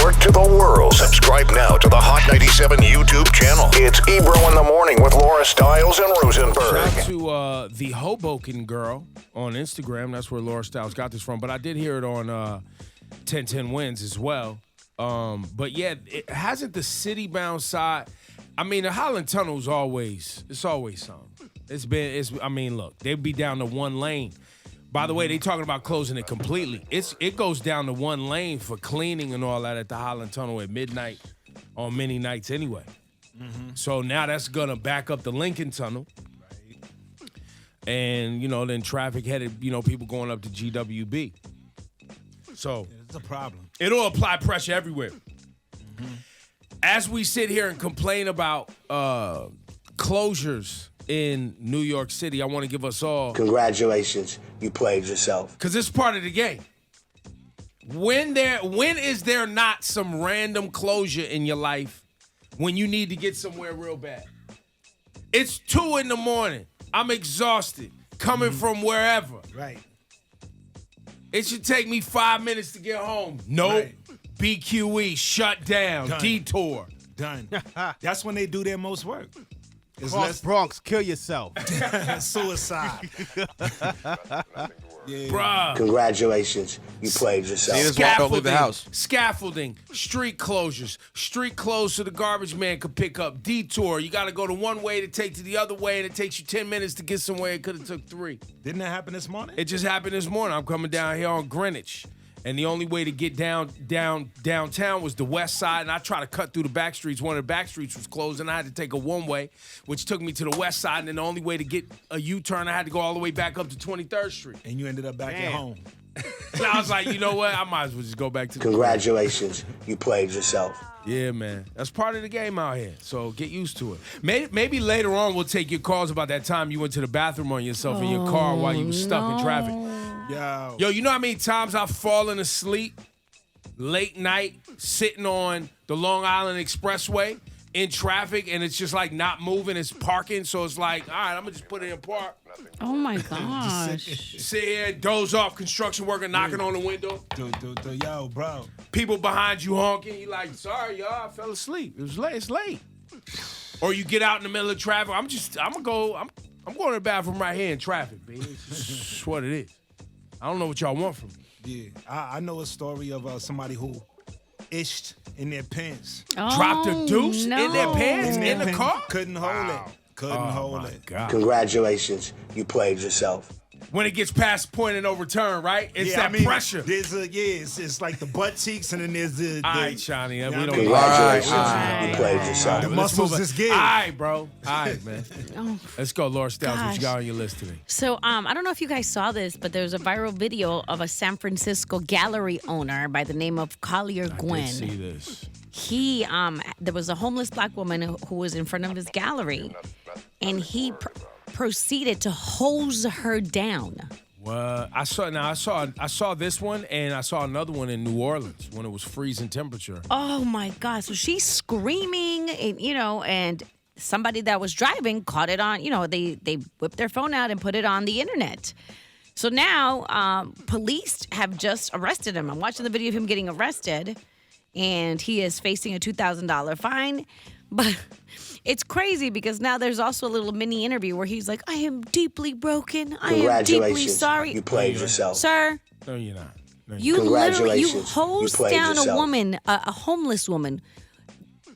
network to the world. Subscribe now to the Hot 97 YouTube channel. It's Ebro in the Morning with Laura Stiles and Rosenberg. Shout out to the Hoboken girl on Instagram. That's where Laura Stiles got this from. But I did hear it on 1010 Wins as well. But yeah, it hasn't the city-bound side. I mean, the Holland Tunnel's always something. I mean, look, they'd be down to one lane. By the way, they talking about closing it completely. It goes down to one lane for cleaning and all that at the Holland Tunnel at midnight on many nights anyway. Mm-hmm. So now that's going to back up the Lincoln Tunnel. Right. And, then traffic headed, people going up to GWB. So it's a problem. It'll apply pressure everywhere. Mm-hmm. As we sit here and complain about closures in New York City, I want to give us all... Congratulations, you played yourself. Because it's part of the game. When is there not some random closure in your life when you need to get somewhere real bad? It's 2 a.m. I'm exhausted, coming from wherever. Right. It should take me 5 minutes to get home. Nope. Right. BQE, shut down, done. Detour. Done. That's when they do their most work. Cross Bronx, kill yourself. Suicide. Yeah. Bruh. Congratulations, you played yourself. Scaffolding, street closures, street closed so the garbage man could pick up. Detour, you got to go to one way to take to the other way, and it takes you 10 minutes to get somewhere. It could have took 3. Didn't that happen this morning? It just happened this morning. I'm coming down here on Greenwich. And the only way to get downtown was the west side, and I tried to cut through the back streets. One of the back streets was closed, and I had to take a one-way, which took me to the west side, and then the only way to get a U-turn, I had to go all the way back up to 23rd Street. And you ended up back at home. And I was like, you know what? I might as well just go back to the Congratulations, you played yourself. Yeah, man. That's part of the game out here, so get used to it. Maybe later on we'll take your calls about that time you went to the bathroom on yourself in your car while you were stuck in traffic. Yo, you know how many times I've fallen asleep late night sitting on the Long Island Expressway in traffic and it's just like not moving, it's parking, so it's like, all right, I'm gonna just put it in park. Oh my gosh. Sit here, doze off, construction worker knocking on the window. Yo, bro. People behind you honking, you like, sorry, y'all, I fell asleep. It's late. Or you get out in the middle of traffic, I'm going to the bathroom right here in traffic, baby. It's what it is. I don't know what y'all want from me. Yeah, I know a story of somebody who ished in their pants. Oh, dropped a deuce in their pants in the car? Couldn't hold it. Couldn't hold it. God. Congratulations, you played yourself. When it gets past point and no return, right? It's pressure. There's it's like the butt cheeks and then there's the all right, Shawnee. We don't Congratulations, you played yourself. The muscles is good. All right, bro. All right, man. Let's go, Laura Stiles. What you got on your list today? So I don't know if you guys saw this, but there's a viral video of a San Francisco gallery owner by the name of Collier Gwynn. I did see this. He, there was a homeless black woman who was in front of his gallery, and he proceeded to hose her down. Well, I saw this one, and I saw another one in New Orleans when it was freezing temperature. Oh my God! So she's screaming, and and somebody that was driving caught it on. They whipped their phone out and put it on the internet. So now, police have just arrested him. I'm watching the video of him getting arrested, and he is facing a $2,000 fine. But it's crazy because now there's also a little mini interview where he's like, I am deeply broken. I am deeply sorry. You played yourself. Sir. No, you're not. You literally, you hosed down a woman, a homeless woman,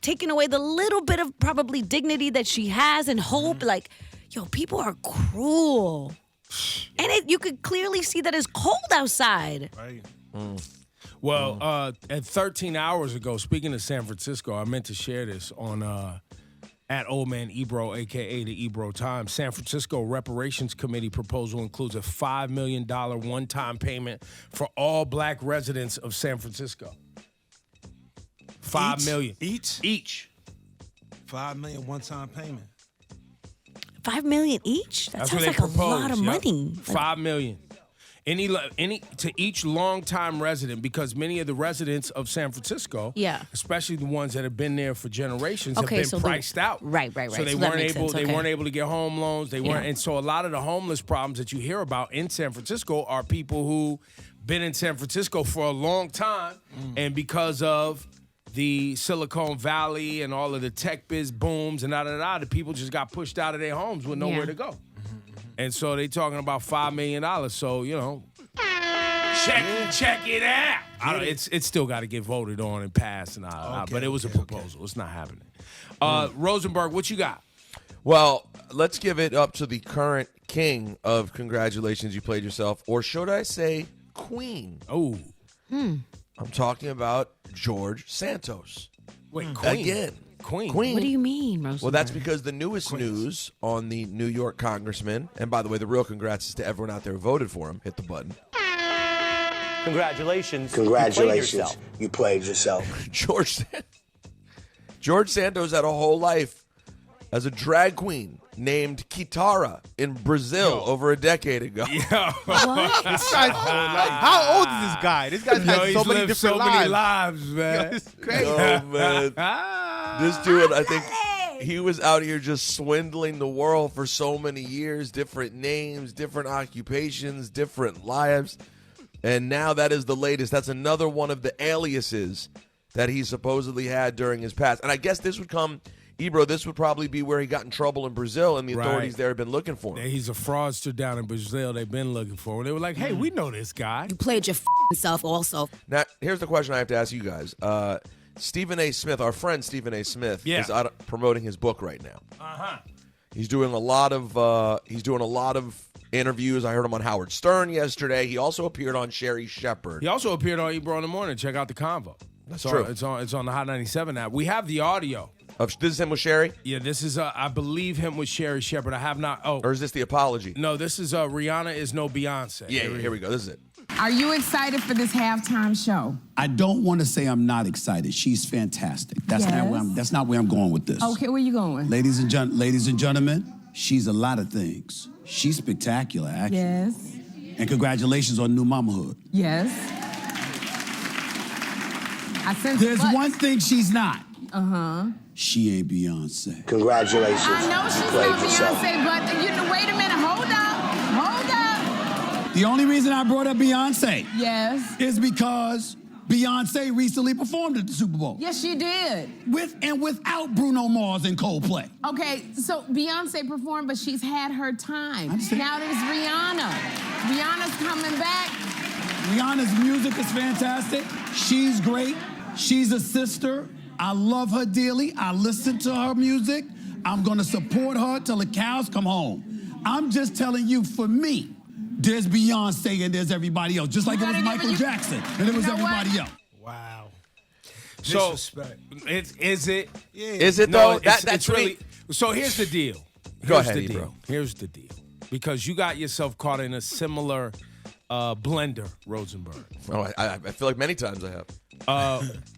taking away the little bit of probably dignity that she has and hope. Like, yo, people are cruel. And you could clearly see that it's cold outside. Right. Well, at 13 hours ago, speaking of San Francisco, I meant to share this on at Old Man Ebro, a.k.a. the Ebro Times. San Francisco Reparations Committee proposal includes a $5 million one-time payment for all black residents of San Francisco. $5 million. Each? $5 million one-time payment. $5 million each? That sounds like proposed. A lot of money. $5 million. Any to each longtime resident, because many of the residents of San Francisco, especially the ones that have been there for generations, have been priced out. Right. So they weren't able to get home loans. They weren't, and so a lot of the homeless problems that you hear about in San Francisco are people who been in San Francisco for a long time, and because of the Silicon Valley and all of the tech biz booms and the people just got pushed out of their homes with nowhere to go. And so they talking about $5 million. So, you know, check it out. It's still got to get voted on and passed and but it was a proposal. It's not happening. Rosenberg, what you got? Well, let's give it up to the current king of congratulations, you played yourself, or should I say queen? Oh. I'm talking about George Santos. Wait, queen? Again. Queen. What do you mean, Rosenberg? Well, that's because the newest news on the New York congressman, and by the way, the real congrats is to everyone out there who voted for him. Hit the button. Congratulations. You played yourself. George Santos had a whole life as a drag queen named Kitara in Brazil over a decade ago. What? This guy's how old is this guy? This guy's had so many different lives, man. It's crazy. Oh, man. This dude, I think he was out here just swindling the world for so many years, different names, different occupations, different lives. And now that is the latest. That's another one of the aliases that he supposedly had during his past. And I guess this would come, Ebro, this would probably be where he got in trouble in Brazil, and the authorities there have been looking for him. Yeah, he's a fraudster down in Brazil. They've been looking for him. They were like, hey, we know this guy. You played your self also. Now, here's the question I have to ask you guys. Stephen A. Smith, our friend Stephen A. Smith, is out promoting his book right now. He's doing a lot of interviews. I heard him on Howard Stern yesterday. He also appeared on Sherry Shepherd. He also appeared on Ebro in the Morning. Check out the convo. That's true. It's on the Hot 97 app. We have the audio. This is him with Sherry? Yeah, this is, I believe, him with Sherry Shepherd. I have not. Oh. Or is this the apology? No, this is Rihanna is no Beyonce. Yeah, here we go. This is it. Are you excited for this halftime show? I don't want to say I'm not excited. She's fantastic. That's not where I'm going with this. Okay, where you going? Ladies and gentlemen, she's a lot of things. She's spectacular, actually. Yes. And congratulations on new mamahood. Yes. There's one thing she's not. She ain't Beyonce. Congratulations. I know she's not Beyonce, but wait a minute. Hold up. The only reason I brought up Beyonce is because Beyonce recently performed at the Super Bowl. Yes, she did. With and without Bruno Mars and Coldplay. Okay, so Beyonce performed, but she's had her time. Now there's Rihanna. Rihanna's coming back. Rihanna's music is fantastic. She's great. She's a sister. I love her dearly. I listen to her music. I'm going to support her till the cows come home. I'm just telling you, for me, there's Beyonce and there's everybody else. Just like it was Michael Jackson and it was everybody else. Wow. So, Disrespect. Is it? Yeah. Is it, No, though? it's really. So here's the deal. Go ahead, Ebro. Here's the deal. Because you got yourself caught in a similar blender, Rosenberg. Oh, I feel like many times I have.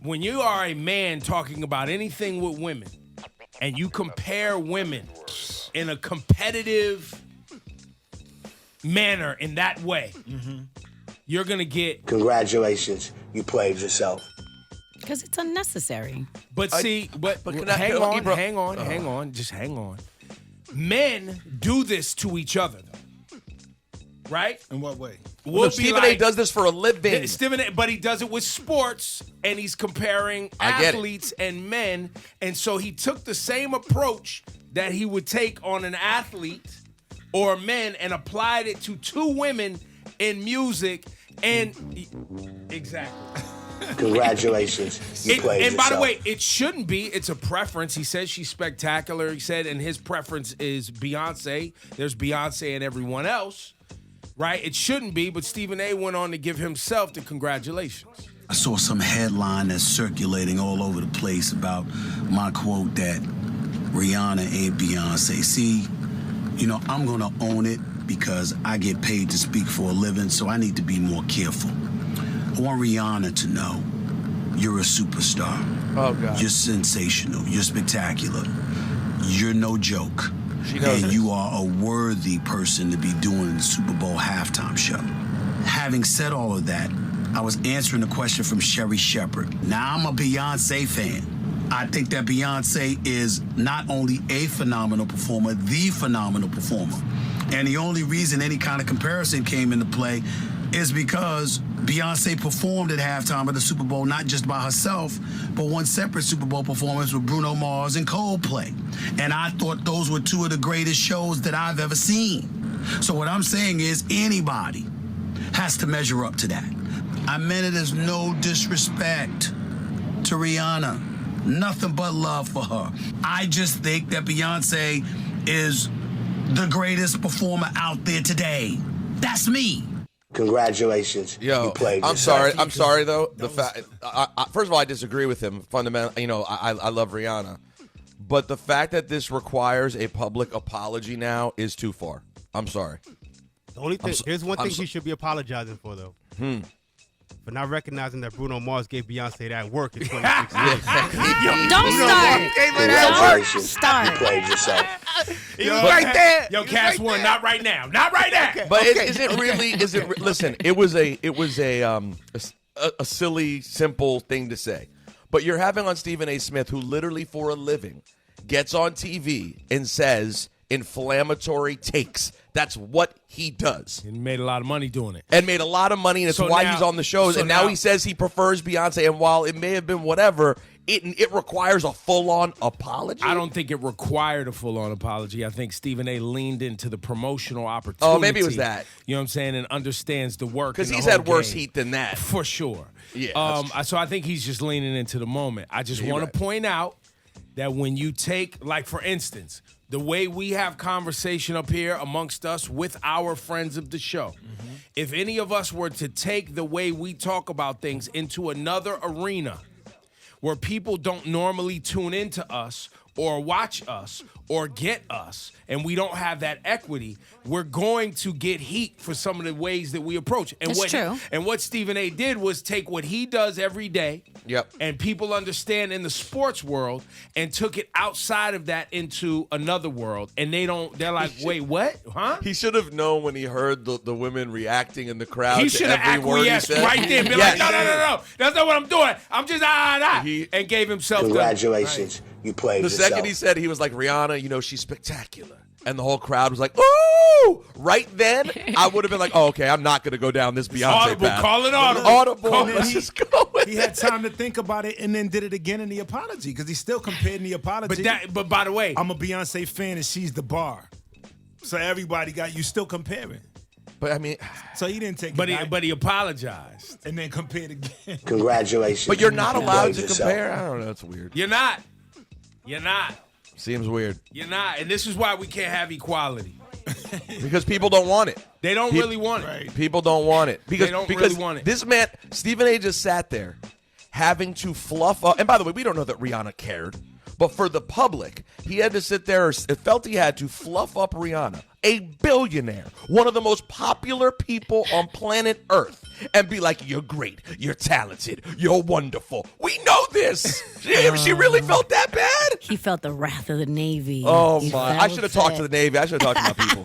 When you are a man talking about anything with women and you compare women in a competitive manner in that way, you're going to get... Congratulations. You played yourself. Because it's unnecessary. But hang on. Just hang on. Men do this to each other, though. Right? In what way? Stephen A. does this for a living. But he does it with sports, and he's comparing athletes and men. And so he took the same approach that he would take on an athlete or men and applied it to two women in music. And exactly. Congratulations. You played and by the yourself. way, it shouldn't be. It's a preference. He says she's spectacular. He said, and his preference is Beyonce. There's Beyonce and everyone else. Right? It shouldn't be, but Stephen A. went on to give himself the congratulations. I saw some headline that's circulating all over the place about my quote that Rihanna ain't Beyonce. See, I'm going to own it because I get paid to speak for a living, so I need to be more careful. I want Rihanna to know you're a superstar. Oh, God. You're sensational. You're spectacular. You're no joke. She knows and it. you are a worthy person to be doing the Super Bowl halftime show. Having said all of that, I was answering the question from Sherry Shepherd. Now I'm a Beyonce fan. I think that Beyonce is not only a phenomenal performer, the phenomenal performer. And the only reason any kind of comparison came into play is because Beyonce performed at halftime of the Super Bowl, not just by herself, but one separate Super Bowl performance with Bruno Mars and Coldplay. And I thought those were two of the greatest shows that I've ever seen. So what I'm saying is anybody has to measure up to that. I meant it as no disrespect to Rihanna. Nothing but love for her. I just think that Beyonce is the greatest performer out there today. That's me. Congratulations. Yo, you played I'm yourself. sorry. I'm sorry though. The fact, first of all, I disagree with him fundamentally. I love Rihanna, but the fact that this requires a public apology now is too far. I'm sorry. The only thing, here's one thing he should be apologizing for though. For not recognizing that Bruno Mars gave Beyonce that work in 26 years. Don't start. Congratulations. Start. You played yourself. He was right there. Yo, Cass one, not right now. Not right now. But is it really? Listen, it was a silly, simple thing to say. But you're having on Stephen A. Smith, who literally for a living gets on TV and says inflammatory takes. That's what he does. And made a lot of money doing it. And made a lot of money, and it's why he's on the shows. And now he says he prefers Beyonce. And while it may have been whatever, it requires a full-on apology. I don't think it required a full-on apology. I think Stephen A. leaned into the promotional opportunity. Oh, maybe it was that. You know what I'm saying? And understands the work. Because and he's the whole had worse game. heat than that. For sure. Yeah. So I think he's just leaning into the moment. I just want to point out that when you take, like, for instance, the way we have conversation up here amongst us with our friends of the show, if any of us were to take the way we talk about things into another arena where people don't normally tune into us or watch us or get us, and we don't have that equity, we're going to get heat for some of the ways that we approach. And That's true. And what Stephen A. did was take what he does every day, and people understand in the sports world, and took it outside of that into another world. And they're like, wait, what? Huh? He should have known when he heard the women reacting in the crowd. He should have acquiesced right there. Be like, no. That's not what I'm doing. I'm just, and gave himself Congratulations. You played the yourself. second he said, he was like, Rihanna, she's spectacular. And the whole crowd was like, ooh! Right then, I would have been like, oh, okay, I'm not going to go down this Beyonce audible, path. call it audible. Audible. Let's just go with He had time to think about it and then did it again in the apology because he still compared in the apology. But by the way, I'm a Beyonce fan and she's the bar. So everybody you still comparing. But I mean, so he didn't take it back. But he apologized and then compared again. Congratulations. But you're not You allowed played to yourself. compare. I don't know. It's weird. You're not. Seems weird. You're not. And this is why we can't have equality. Because people don't want it. They don't really want it. People don't want it. Because, They don't because really want it. This man, Stephen A. just sat there having to fluff up. And by the way, we don't know that Rihanna cared. But for the public, he had to sit there. It felt he had to fluff up Rihanna, a billionaire, one of the most popular people on planet Earth, and be like, you're great, you're talented, you're wonderful. We know this. She really felt that bad? He felt the wrath of the Navy. Oh, He my. I felt should have talked to it. the Navy. I should have talked to my people.